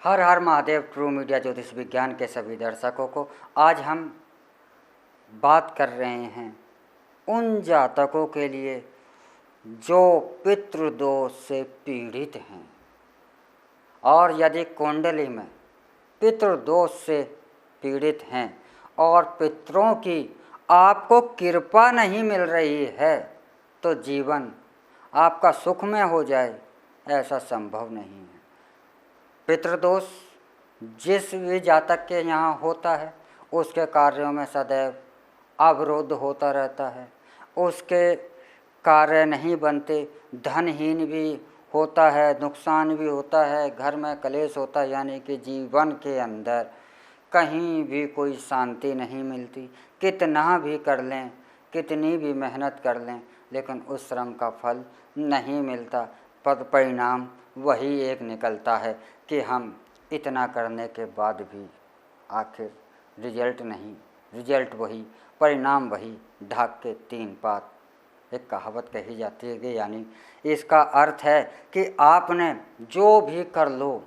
हर हर Mahadev true media ज्योतिष विज्ञान के सभी दर्शकों को आज हम बात कर रहे हैं उन जातकों के लिए जो पितृदोष से पीड़ित हैं। और यदि कुंडली में पितृदोष से पीड़ित हैं और पितरों की आपको कृपा नहीं मिल रही है तो जीवन आपका सुख में हो जाए ऐसा संभव नहीं है। पितृदोष जिस भी जातक के यहाँ होता है उसके कार्यों में सदैव अवरोध होता रहता है, उसके कार्य नहीं बनते, धनहीन भी होता है, नुकसान भी होता है, घर में कलेश होता है, यानी कि जीवन के अंदर कहीं भी कोई शांति नहीं मिलती। कितना भी कर लें, कितनी भी मेहनत कर लें, लेकिन उस श्रम का फल नहीं मिलता। परिणाम वही एक निकलता है कि हम इतना करने के बाद भी आखिर रिजल्ट नहीं, रिजल्ट वही, परिणाम वही, ढाक के तीन पात। एक कहावत कही जाती है कि यानी इसका अर्थ है कि आपने जो भी कर लो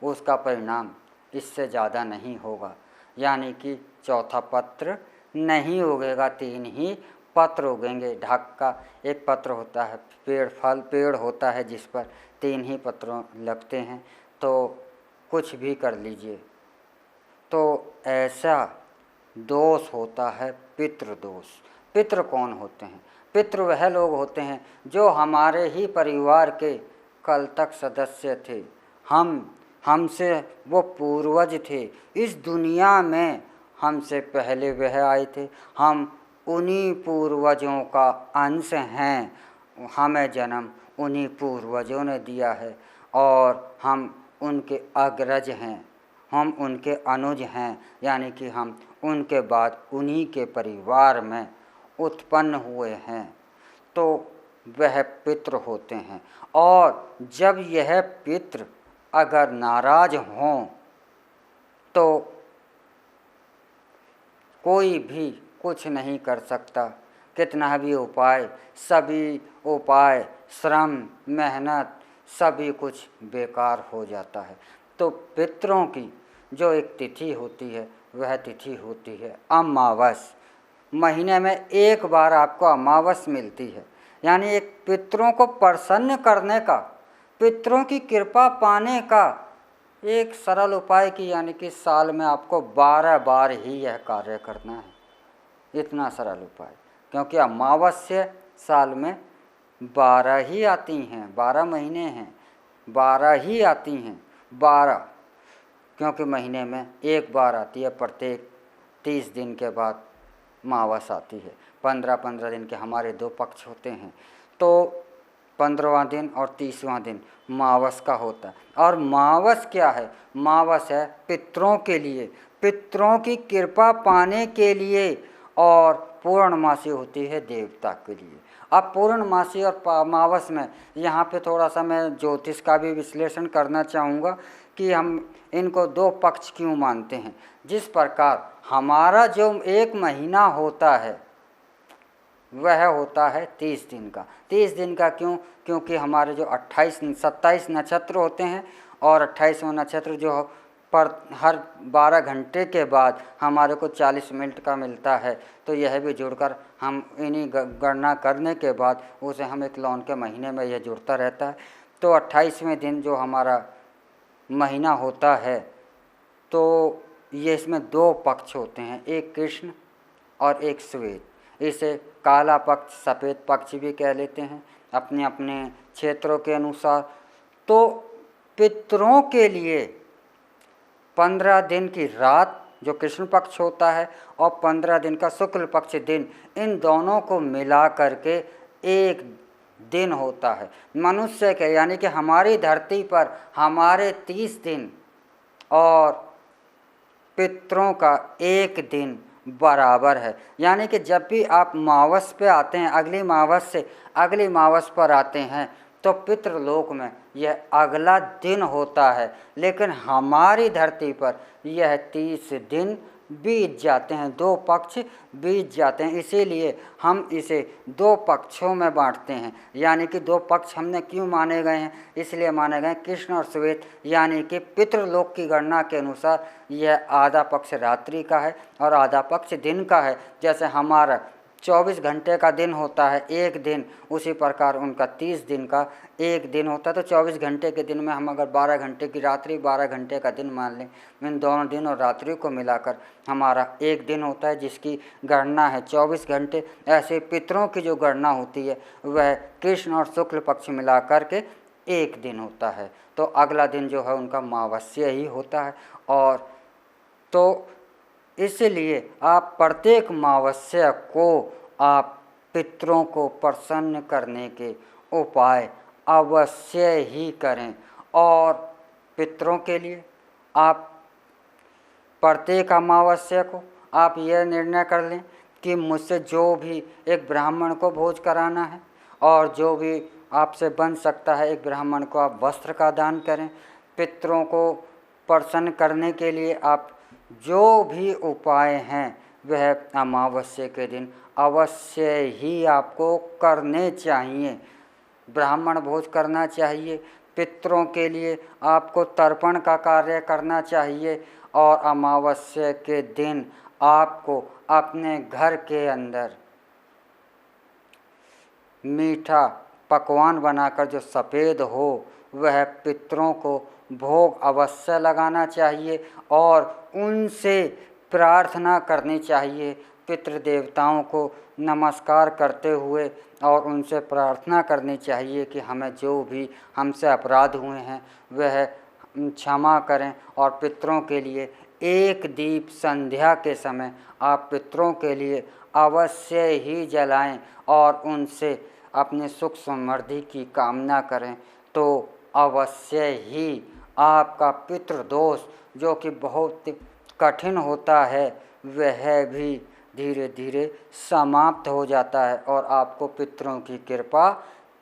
उसका परिणाम इससे ज़्यादा नहीं होगा, यानी कि चौथा पत्र नहीं उगेगा, तीन ही पत्र उगेंगे। ढाक का एक पत्र होता है, पेड़ होता है जिस पर तीन ही पत्रों लगते हैं। तो कुछ भी कर लीजिए तो ऐसा दोष होता है पितृदोष। पितृ कौन होते हैं? पितृ वह लोग होते हैं जो हमारे ही परिवार के कल तक सदस्य थे, हमसे वो पूर्वज थे, इस दुनिया में हमसे पहले वह आए थे, हम उन्हीं पूर्वजों का अंश हैं, हमें जन्म उन्हीं पूर्वजों ने दिया है और हम उनके अग्रज हैं, हम उनके अनुज हैं, यानी कि हम उनके बाद उन्हीं के परिवार में उत्पन्न हुए हैं। तो वह पितृ होते हैं। और जब यह पितृ अगर नाराज हों तो कोई भी कुछ नहीं कर सकता। कितना भी उपाय, सभी उपाय, श्रम, मेहनत, सभी कुछ बेकार हो जाता है। तो पितरों की जो एक तिथि होती है वह तिथि होती है अमावस। महीने में एक बार आपको अमावस मिलती है, यानी एक पितरों को प्रसन्न करने का, पितरों की कृपा पाने का एक सरल उपाय की, यानी कि साल में आपको 12 बार ही यह कार्य करना है। इतना सरल उपाय, क्योंकि अमावस्या साल में 12 ही आती हैं, 12 महीने हैं, 12 ही आती हैं, 12, क्योंकि महीने में एक बार आती है। प्रत्येक 30 दिन के बाद मावस आती है। 15-15 दिन के हमारे 2 पक्ष होते हैं, तो 15वां दिन और 30वां दिन मावस का होता है। और मावस क्या है? मावस है पितरों के लिए, पितरों की कृपा पाने के लिए, और पूर्णमासी होती है देवता के लिए। अब पूर्णमासी और मावस में यहाँ पे थोड़ा सा मैं ज्योतिष का भी विश्लेषण करना चाहूँगा कि हम इनको 2 पक्ष क्यों मानते हैं। जिस प्रकार हमारा जो एक महीना होता है वह होता है 30 दिन का। 30 दिन का क्यों? क्योंकि हमारे जो 27 नक्षत्र होते हैं और 28वां नक्षत्र जो पर हर 12 घंटे के बाद हमारे को 40 मिनट का मिलता है, तो यह भी जुड़कर हम इन्हीं गणना करने के बाद उसे हम एक लौन के महीने में यह जुड़ता रहता है। तो 28वें दिन जो हमारा महीना होता है तो ये इसमें 2 पक्ष होते हैं, एक कृष्ण और एक श्वेत। इसे काला पक्ष, सफ़ेद पक्ष भी कह लेते हैं अपने अपने क्षेत्रों के अनुसार। तो पितरों के लिए 15 दिन की रात जो कृष्ण पक्ष होता है और 15 दिन का शुक्ल पक्ष दिन, इन दोनों को मिला करके एक दिन होता है मनुष्य के, यानी कि हमारी धरती पर हमारे 30 दिन और पितरों का एक दिन बराबर है। यानी कि जब भी आप मावस पे आते हैं, अगली मावस से अगली मावस पर आते हैं, तो पितृलोक में यह अगला दिन होता है, लेकिन हमारी धरती पर यह 30 दिन बीत जाते हैं, 2 पक्ष बीत जाते हैं। इसीलिए हम इसे 2 पक्षों में बांटते हैं। यानी कि 2 पक्ष हमने क्यों माने गए हैं? इसलिए माने गए कृष्ण और श्वेत, यानी कि पितृलोक की गणना के अनुसार यह आधा पक्ष रात्रि का है और आधा पक्ष दिन का है। जैसे हमारा 24 घंटे का दिन होता है एक दिन, उसी प्रकार उनका 30 दिन का एक दिन होता है। तो 24 घंटे के दिन में हम अगर 12 घंटे की रात्रि 12 घंटे का दिन मान लें, इन दोनों दिन और रात्रि को मिलाकर हमारा एक दिन होता है, जिसकी गणना है 24 घंटे। ऐसे पितरों की जो गणना होती है वह कृष्ण और शुक्ल पक्ष मिला कर के एक दिन होता है। तो अगला दिन जो है उनका अमावस्या ही होता है। और तो इसलिए आप प्रत्येक अमावस्या को आप पितरों को प्रसन्न करने के उपाय अवश्य ही करें। और पितरों के लिए आप प्रत्येक अमावस्या को आप यह निर्णय कर लें कि मुझसे जो भी एक ब्राह्मण को भोज कराना है, और जो भी आपसे बन सकता है एक ब्राह्मण को आप वस्त्र का दान करें। पितरों को प्रसन्न करने के लिए आप जो भी उपाय हैं वह अमावस्या के दिन अवश्य ही आपको करने चाहिए। ब्राह्मण भोज करना चाहिए, पितरों के लिए आपको तर्पण का कार्य करना चाहिए, और अमावस्या के दिन आपको अपने घर के अंदर मीठा पकवान बनाकर जो सफ़ेद हो वह पितरों को भोग अवश्य लगाना चाहिए और उनसे प्रार्थना करनी चाहिए। पितृ देवताओं को नमस्कार करते हुए और उनसे प्रार्थना करनी चाहिए कि हमें जो भी हमसे अपराध हुए हैं वह क्षमा करें। और पितरों के लिए एक दीप संध्या के समय आप पितरों के लिए अवश्य ही जलाएं और उनसे अपने सुख समृद्धि की कामना करें। तो अवश्य ही आपका पितृदोष जो कि बहुत कठिन होता है वह भी धीरे धीरे समाप्त हो जाता है और आपको पितरों की कृपा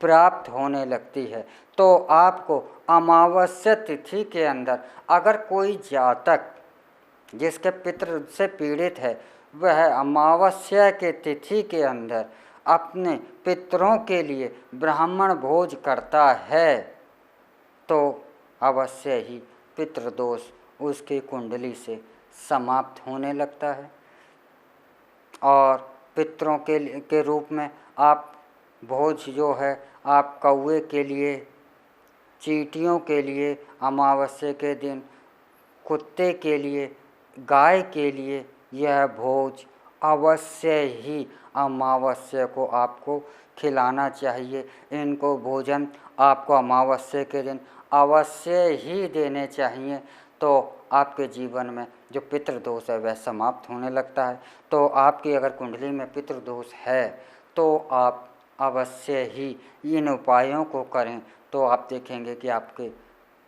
प्राप्त होने लगती है। तो आपको अमावस्या तिथि के अंदर अगर कोई जातक जिसके पितृ से पीड़ित है वह अमावस्या के तिथि के अंदर अपने पितरों के लिए ब्राह्मण भोज करता है तो अवश्य ही पितृदोष उसकी कुंडली से समाप्त होने लगता है। और पितरों के रूप में आप भोज जो है आप कौवे के लिए, चींटियों के लिए अमावस्या के दिन, कुत्ते के लिए, गाय के लिए यह भोज अवश्य ही अमावस्या को आपको खिलाना चाहिए। इनको भोजन आपको अमावस्या के दिन अवश्य ही देने चाहिए। तो आपके जीवन में जो पितृदोष है वह समाप्त होने लगता है। तो आपकी अगर कुंडली में पितृदोष है तो आप अवश्य ही इन उपायों को करें तो आप देखेंगे कि आपके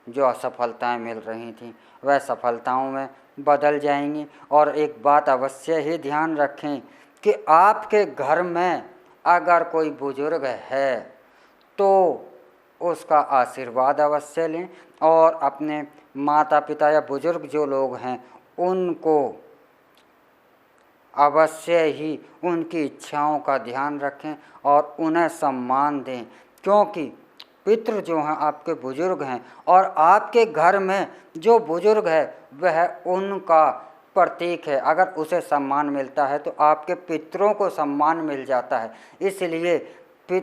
जो असफलताएं मिल रही थीं वह सफलताओं में बदल जाएंगी। और एक बात अवश्य ही ध्यान रखें कि आपके घर में अगर कोई बुजुर्ग है तो उसका आशीर्वाद अवश्य लें और अपने माता पिता या बुजुर्ग जो लोग हैं उनको अवश्य ही उनकी इच्छाओं का ध्यान रखें और उन्हें सम्मान दें। क्योंकि पितृ जो हैं आपके बुजुर्ग हैं और आपके घर में जो बुजुर्ग है वह उनका प्रतीक है। अगर उसे सम्मान मिलता है तो आपके पितरों को सम्मान मिल जाता है। इसलिए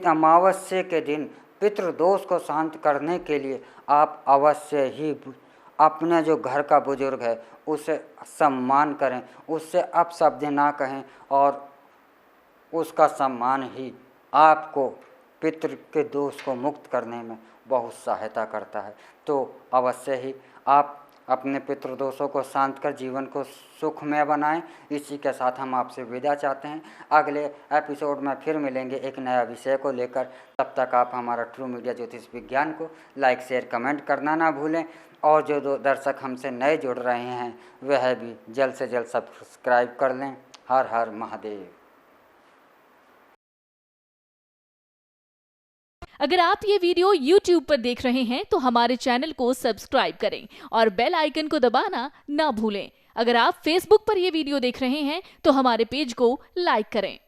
अमावस्या के दिन पितृदोष को शांत करने के लिए आप अवश्य ही अपने जो घर का बुजुर्ग है उसे सम्मान करें, उससे अपशब्द ना कहें और उसका सम्मान ही आपको पितृ के दोष को मुक्त करने में बहुत सहायता करता है। तो अवश्य ही आप अपने पितृदोषों को शांत कर जीवन को सुखमय बनाएं। इसी के साथ हम आपसे विदा चाहते हैं। अगले एपिसोड में फिर मिलेंगे एक नया विषय को लेकर। तब तक आप हमारा ट्रू मीडिया ज्योतिष विज्ञान को लाइक शेयर कमेंट करना ना भूलें और जो दर्शक हमसे नए जुड़ रहे हैं वह भी जल्द से जल्द सब्सक्राइब कर लें। हर हर महादेव। अगर आप ये वीडियो YouTube पर देख रहे हैं तो हमारे चैनल को सब्सक्राइब करें और बेल आइकन को दबाना ना भूलें। अगर आप Facebook पर ये वीडियो देख रहे हैं तो हमारे पेज को लाइक करें।